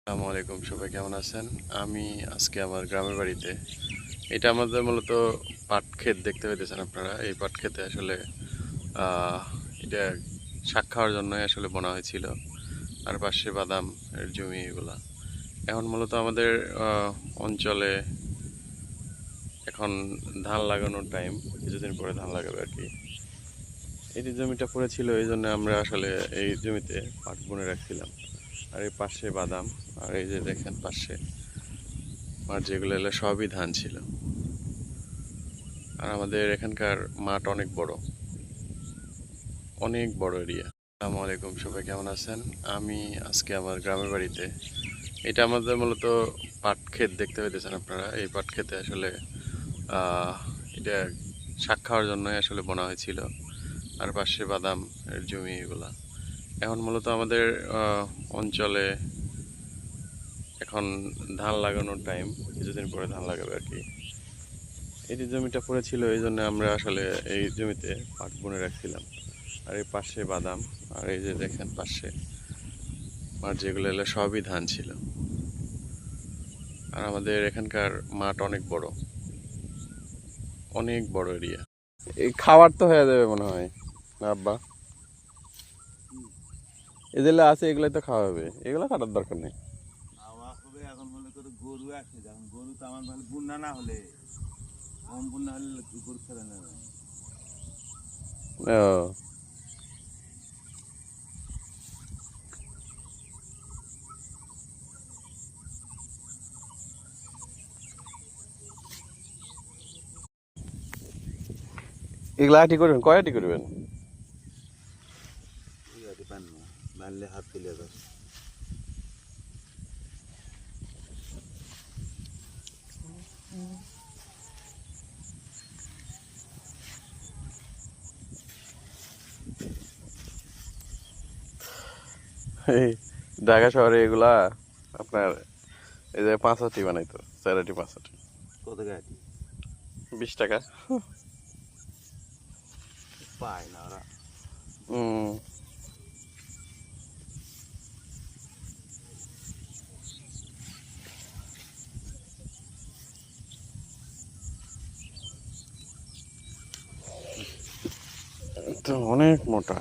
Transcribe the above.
আসসালামু আলাইকুম, সবাই কেমন আছেন? আমি আজকে আমার গ্রামের বাড়িতে। এটা আমাদের মূলত পাট ক্ষেত দেখতে পেতেছেন আপনারা। এই পাট ক্ষেতে আসলে এটা শাক খাওয়ার জন্যই আসলে বোনা হয়েছিল। আর পাশে বাদাম এর জমি এগুলা। এখন মূলত আমাদের অঞ্চলে এখন ধান লাগানোর টাইম। কিছুদিন পরে ধান লাগাবে আর কি। এই যে জমিটা পড়েছিল এই জন্য আমরা আসলে এই জমিতে পাট বুনে রাখছিলাম। আর এই পাশে বাদাম, আর এই যে দেখেন পাশে আর যেগুলো এলো সবই ধান ছিল। আর আমাদের এখানকার মাঠ অনেক বড়, অনেক বড় এরিয়া। আসসালামু আলাইকুম, সবাই কেমন আছেন? আমি আজকে আমার গ্রামের বাড়িতে। এটা আমাদের মূলত পাট ক্ষেত দেখতে পেতেছেন আপনারা। এই পাট ক্ষেতে আসলে এটা শাক খাওয়ার জন্যই আসলে বোনা হয়েছিল। আর পাশে বাদাম এর জমি এগুলা। এখন মূলত আমাদের অঞ্চলে এখন ধান লাগানোর টাইম। কিছুদিন পরে ধান লাগাবে আর কি। এই যে জমিটা পড়েছিল এই জন্য আমরা আসলে এই জমিতে পাট বুনে রাখছিলাম। আর এই পাশে বাদাম, আর এই যে দেখেন পাশে আর যেগুলো এলো সবই ধান ছিল। আর আমাদের এখানকার মাঠ অনেক বড়, অনেক বড় এরিয়া। এই খাবার তো হয়ে যাবে মনে হয় না আব্বা? এগুলো আছে, এগুলাই তো খাওয়া হবে, এগুলো কাটার দরকার নেই। এখন মনে করো গরু আছে, যখন গরু তো আমার ভালো বন্যা না হলে, কম বন্যা হলে গরু ফেলে নেবে। ও, এগুলা আটি করবেন, কয় আটি করবেন? মারলে হাত তুলে যাবে। এই ঢাকা শহরে এগুলা আপনার এই যে 5 আটি বানাইতো, 4 আটি 5 আটি কত গাড়ি 20 টাকা। পায় না ওরা। হুম, তো অনেক মোটা।